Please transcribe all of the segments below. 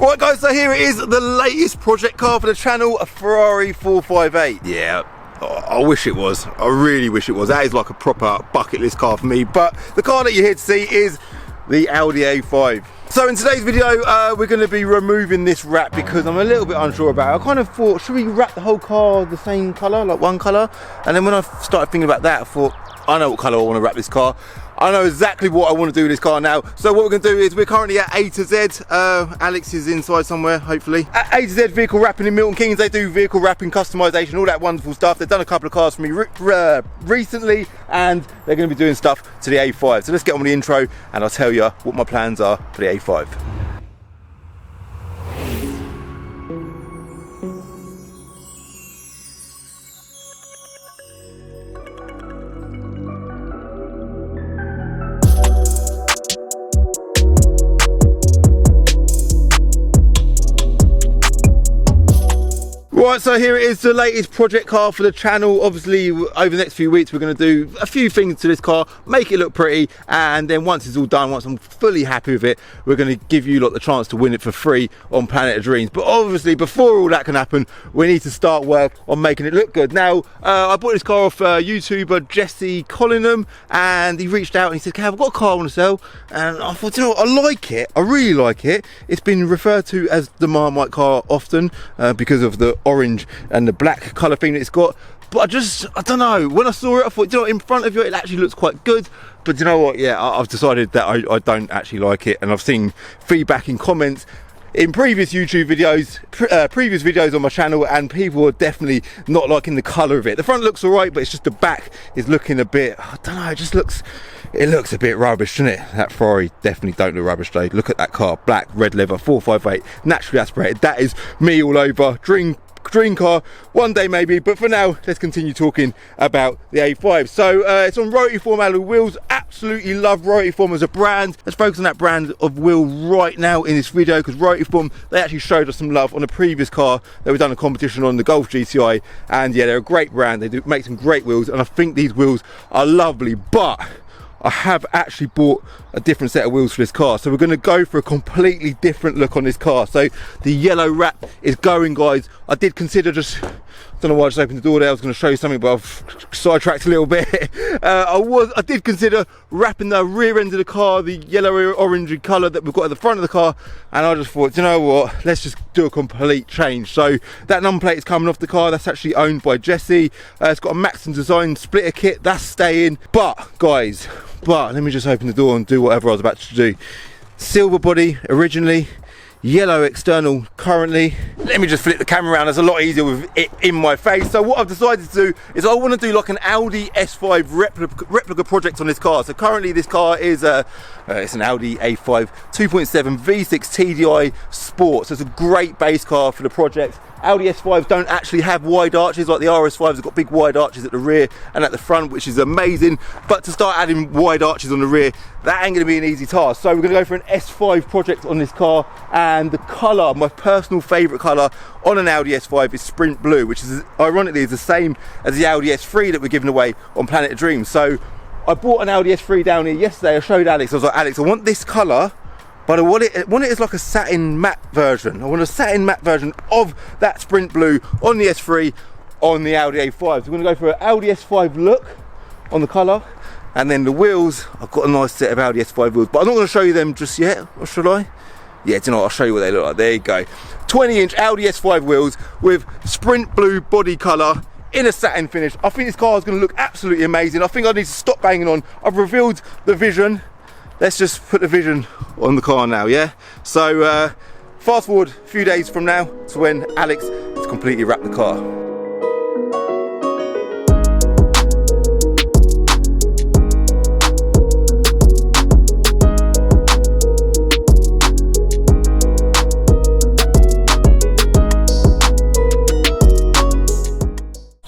Right guys, so here it is, the latest project car for the channel, a Ferrari 458. Yeah, I wish it was. I really wish it was. That is like a proper bucket list car for me. But the car that you're here to see is the Audi A5. So in today's video, we're going to be removing this wrap because I'm a little bit unsure about it. I kind of thought, should we wrap the whole car the same colour, like one colour? And then when I started thinking about that, I thought, I know what colour I want to wrap this car. I know exactly what I want to do with this car now. So what we're going to do is we're currently at A to Z. Alex is inside somewhere, hopefully. At A to Z Vehicle Wrapping in Milton Keynes, they do vehicle wrapping, customisation, all that wonderful stuff. They've done a couple of cars for me recently, and they're going to be doing stuff to the A5. So let's get on with the intro, and I'll tell you what my plans are for the A5. Right, so here it is, the latest project car for the channel. Obviously, over the next few weeks, we're going to do a few things to this car, make it look pretty, and then once it's all done, once I'm fully happy with it, we're going to give you lot the chance to win it for free on Planet of Dreams. But obviously, before all that can happen, we need to start work on making it look good. Now, I bought this car off YouTuber Jesse Collingham, and he reached out and he said, "Cav, I've got a car I want to sell." And I thought, you know what, I like it, I really like it. It's been referred to as the Marmite car often because of the orange and the black colour thing that it's got, but I don't know, when I saw it I thought, you know, in front of you it actually looks quite good, but you know what, yeah, I've decided that I don't actually like it, and I've seen feedback in comments in previous YouTube videos, previous videos on my channel, and people are definitely not liking the colour of it. The front looks alright, but it's just the back is looking a bit, I don't know, it looks a bit rubbish, doesn't it? That Ferrari definitely don't look rubbish though. Look at that car, black, red leather, 458, naturally aspirated. That is me all over. Dream car one day maybe, but for now let's continue talking about the A5. So it's on rotiform alloy wheels. Absolutely love rotiform as a brand. Let's focus on that brand of wheel right now in this video, because rotiform, they actually showed us some love on a previous car that we've done a competition on, the Golf GTI, and yeah, they're a great brand. They do make some great wheels, and I think these wheels are lovely, but I have actually bought a different set of wheels for this car, so we're going to go for a completely different look on this car. So the yellow wrap is going, guys. I did consider just, I don't know why I just opened the door there, I was going to show you something, but I've sidetracked a little bit. I did consider wrapping the rear end of the car the yellow orangey colour that we've got at the front of the car, and I just thought, you know what, let's just do a complete change. So that number plate is coming off the car. That's actually owned by Jesse. It's got a Maxton Design splitter kit, that's staying. But guys, let me just open the door and do whatever I was about to do. Silver body originally, yellow external currently. Let me just flip the camera around, it's a lot easier with it in my face. So what I've decided to do is I want to do like an Audi S5 replica project on this car. So currently this car is it's an Audi A5 2.7 V6 TDI Sport. So it's a great base car for the project. Audi S5s don't actually have wide arches like the RS5s have got big wide arches at the rear and at the front, which is amazing, but to start adding wide arches on the rear, that ain't going to be an easy task. So we're going to go for an S5 project on this car, and the colour, my personal favourite colour on an Audi S5 is Sprint Blue, which is ironically is the same as the Audi S3 that we're giving away on Planet of Dreams. So I bought an Audi S3 down here yesterday. I showed Alex, I was like, Alex, I want this colour, but I want it as like a satin matte version. I want a satin matte version of that Sprint Blue on the S3 on the Audi A5. So we're going to go for an Audi S5 look on the colour, and then the wheels, I've got a nice set of Audi S5 wheels, but I'm not going to show you them just yet, or should I? Yeah, do you know what? I'll show you what they look like. There you go. 20-inch Audi S5 wheels with Sprint Blue body colour in a satin finish. I think this car is going to look absolutely amazing. I think I need to stop banging on. I've revealed the vision. Let's just put the vision on the car now, yeah? So fast forward a few days from now to when Alex has completely wrapped the car.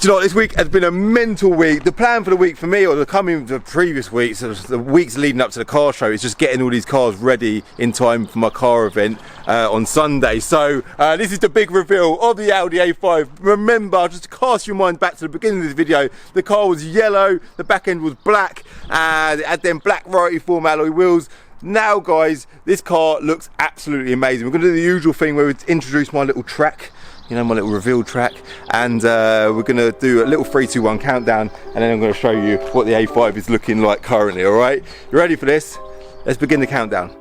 Do you know what, this week has been a mental week. The plan for the week for me, or the previous weeks, the weeks leading up to the car show, is just getting all these cars ready in time for my car event on Sunday. So this is the big reveal of the Audi A5. Remember, just to cast your mind back to the beginning of this video, the car was yellow, the back end was black, and it had them black rotiform alloy wheels. Now guys, this car looks absolutely amazing. We're going to do the usual thing where we introduce my little track, you know, my little reveal track, and we're going to do a little 3, 2, 1 countdown, and then I'm going to show you what the A5 is looking like currently. All right, you ready for this? Let's begin the countdown.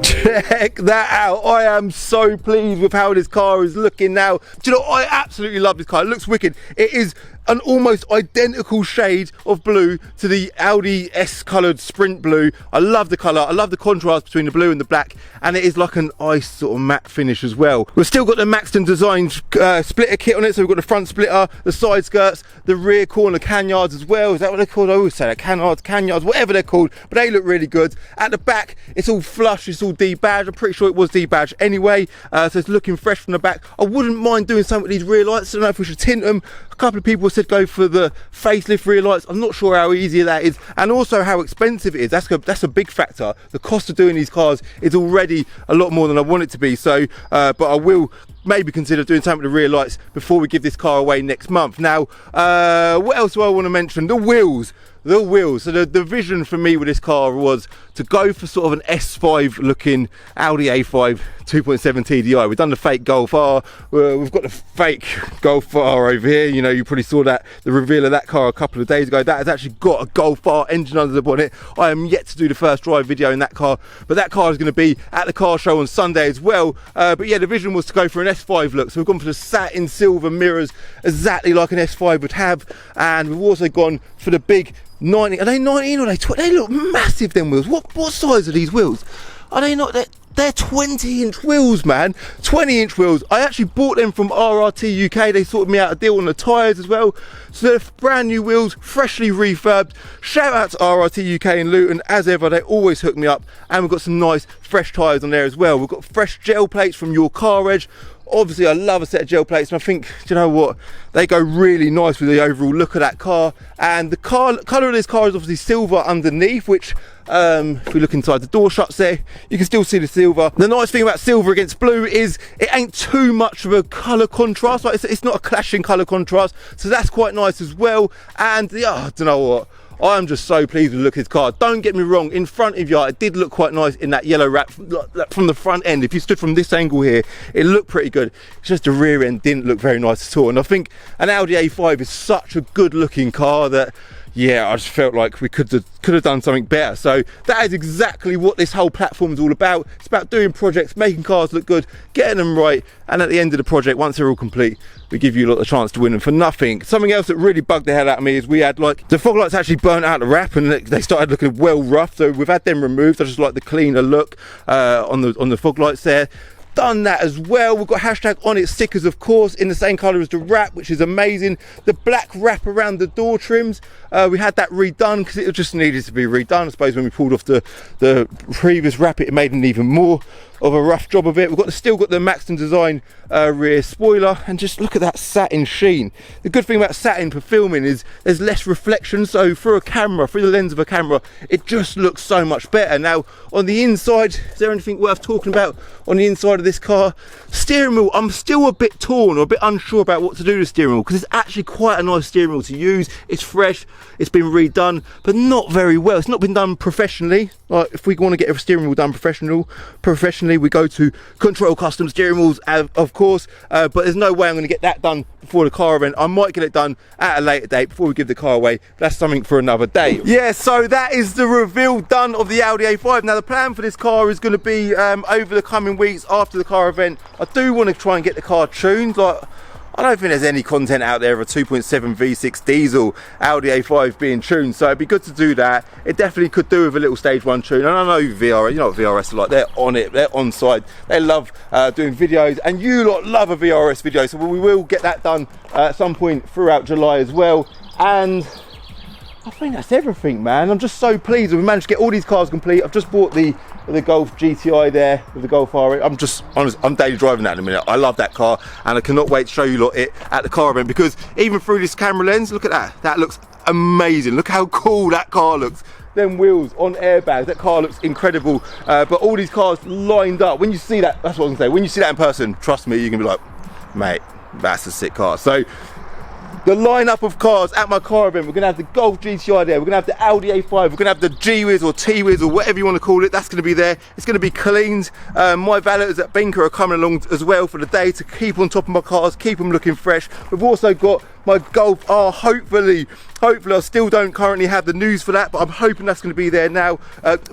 Check that out. I am so pleased with how this car is looking now. Do you know, I absolutely love this car. It looks wicked. It is an almost identical shade of blue to the Audi S coloured Sprint blue. I love the colour. I love the contrast between the blue and the black, and it is like an ice sort of matte finish as well. We've still got the Maxton designed splitter kit on it, so we've got the front splitter, the side skirts, the rear corner canyards as well. Is that what they're called? I always say that, canyards, whatever they're called, but they look really good. At the back, it's all flush, it's all debadged. I'm pretty sure it was debadged anyway, so it's looking fresh from the back. I wouldn't mind doing something with these rear lights. I don't know if we should tint them. A couple of people said go for the facelift rear lights. I'm not sure how easy that is, and also how expensive it is. That's a big factor. The cost of doing these cars is already a lot more than I want it to be, so but I will maybe consider doing something with the rear lights before we give this car away next month. Now what else do I want to mention? The wheels. So the vision for me with this car was to go for sort of an S5 looking Audi A5 2.7 TDI. We've done the fake Golf R, we've got the fake Golf R over here. You know, you probably saw that, the reveal of that car a couple of days ago. That has actually got a Golf R engine under the bonnet. I am yet to do the first drive video in that car, but that car is going to be at the car show on Sunday as well. But yeah, the vision was to go for an S5 look, so we've gone for the satin silver mirrors, exactly like an S5 would have, and we've also gone for the big 19, are they 19 or are they 20? They look massive, them wheels. What size are these wheels? Are they not? They're 20-inch wheels, man. 20-inch wheels. I actually bought them from RRT UK. They sorted me out a deal on the tyres as well. So they're brand new wheels, freshly refurbed. Shout out to RRT UK in Luton. As ever, they always hook me up. And we've got some nice fresh tyres on there as well. We've got fresh gel plates from Your Car Edge. Obviously, I love a set of gel plates, and I think, do you know what, they go really nice with the overall look of that car. And the colour of this car is obviously silver underneath, which if we look inside the door shuts there, you can still see the silver. The nice thing about silver against blue is it ain't too much of a colour contrast. Like it's not a clashing colour contrast, so that's quite nice as well. And yeah, I don't know what, I'm just so pleased with the look of this car. Don't get me wrong, in front of you, it did look quite nice in that yellow wrap from the front end. If you stood from this angle here, it looked pretty good. It's just the rear end didn't look very nice at all. And I think an Audi A5 is such a good looking car that, yeah, I just felt like we could have done something better. So that is exactly what this whole platform is all about. It's about doing projects, making cars look good, getting them right, and at the end of the project, once they're all complete, we give you a lot of chance to win them for nothing. Something else that really bugged the hell out of me is we had, like, the fog lights actually burnt out the wrap and they started looking well rough, so we've had them removed. I just like the cleaner look on the fog lights there. Done that as well. We've got hashtag on it stickers, of course, in the same colour as the wrap, which is amazing. The black wrap around the door trims, we had that redone because it just needed to be redone. I suppose when we pulled off the previous wrap, it made an even more of a rough job of it. We've still got the Maxton design rear spoiler, and just look at that satin sheen. The good thing about satin for filming is there's less reflection, so through a camera, through the lens of a camera, it just looks so much better. Now on the inside, is there anything worth talking about on the inside of this car? Steering wheel, I'm still a bit torn or a bit unsure about what to do with the steering wheel, because it's actually quite a nice steering wheel to use. It's fresh, it's been redone, but not very well. It's not been done professionally. Like, if we want to get a steering wheel done professionally, we go to Control Custom Steering Wheels, of course, but there's no way I'm going to get that done before the car event. I might get it done at a later date before we give the car away. That's something for another day. Yeah, so that is the reveal done of the Audi A5. Now the plan for this car is going to be over the coming weeks after the car event. I do want to try and get the car tuned. Like, I don't think there's any content out there of a 2.7 V6 diesel Audi A5 being tuned, so it'd be good to do that. It definitely could do with a little stage 1 tune, and I know VRS, you know what VRS are like, they're on it, they're on side, they love doing videos, and you lot love a VRS video, so we will get that done at some point throughout July as well. And I think that's everything, man. I'm just so pleased that we managed to get all these cars complete. I've just bought the Golf GTI there with the Golf R8. I'm just honest, I'm daily driving that in a minute. I love that car, and I cannot wait to show you lot it at the car event, because even through this camera lens, look at that. That looks amazing. Look how cool that car looks. Them wheels on airbags, that car looks incredible. But all these cars lined up, when you see that, that's what I'm gonna say, when you see that in person, trust me, you're gonna be like, mate, that's a sick car. So the lineup of cars at my car event, we're going to have the Golf GTI there, we're going to have the Audi A5, we're going to have the G-Wiz or T-Wiz or whatever you want to call it, that's going to be there. It's going to be cleaned. My valeters at Binker are coming along as well for the day to keep on top of my cars, keep them looking fresh. We've also got my Golf R, hopefully I still don't currently have the news for that, but I'm hoping that's going to be there now,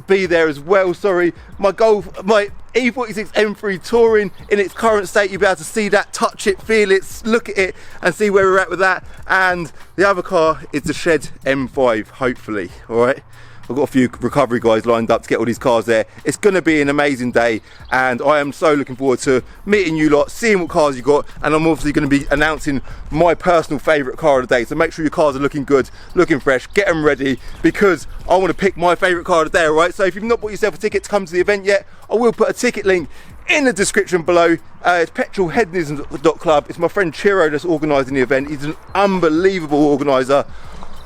be there as well, sorry. My E46 M3 Touring in its current state, you'll be able to see that, touch it, feel it, look at it and see where we're at with that. And the other car is the Shed M5, hopefully, all right? I've got a few recovery guys lined up to get all these cars there. It's going to be an amazing day, and I am so looking forward to meeting you lot, seeing what cars you got, and I'm obviously going to be announcing my personal favourite car of the day. So make sure your cars are looking good, looking fresh, get them ready, because I want to pick my favourite car of the day, all right? So if you've not bought yourself a ticket to come to the event yet, I will put a ticket link in the description below. It's petrolhedonism.club. It's my friend Chiro that's organising the event. He's an unbelievable organiser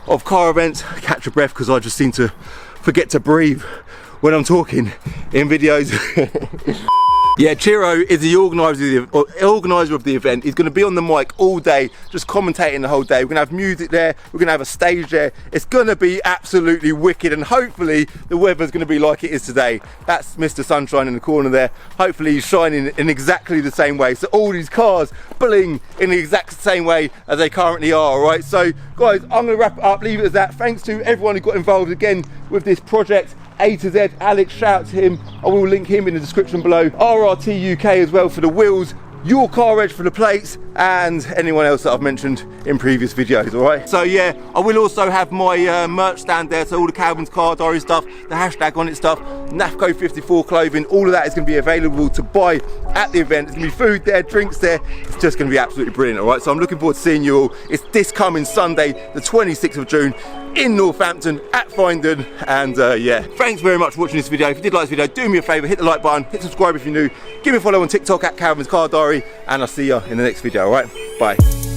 of car events. I catch a breath because I just seem to forget to breathe when I'm talking in videos. Yeah, Chiro is the organiser of the event. He's going to be on the mic all day, just commentating the whole day. We're going to have music there, we're going to have a stage there. It's going to be absolutely wicked, and hopefully the weather's going to be like it is today. That's Mr. Sunshine in the corner there. Hopefully he's shining in exactly the same way, so all these cars bling in the exact same way as they currently are, all right? So guys, I'm going to wrap it up, leave it as that. Thanks to everyone who got involved again with this project. A to Z, Alex, shout out to him. I will link him in the description below. RRT UK as well for the wheels, Your Car Edge for the plates, and anyone else that I've mentioned in previous videos, all right? So yeah, I will also have my merch stand there, so all the Calvin's Car Diary stuff, the hashtag on it stuff, NAFCO 54 clothing, all of that is going to be available to buy at the event. There's going to be food there, drinks there. It's just going to be absolutely brilliant, all right? So I'm looking forward to seeing you all. It's this coming Sunday, the 26th of June, in Northampton at Findon. And yeah, thanks very much for watching this video. If you did like this video, do me a favour, hit the like button, hit subscribe if you're new, give me a follow on TikTok at Calvin's Car Diary, and I'll see you in the next video, all right? Bye.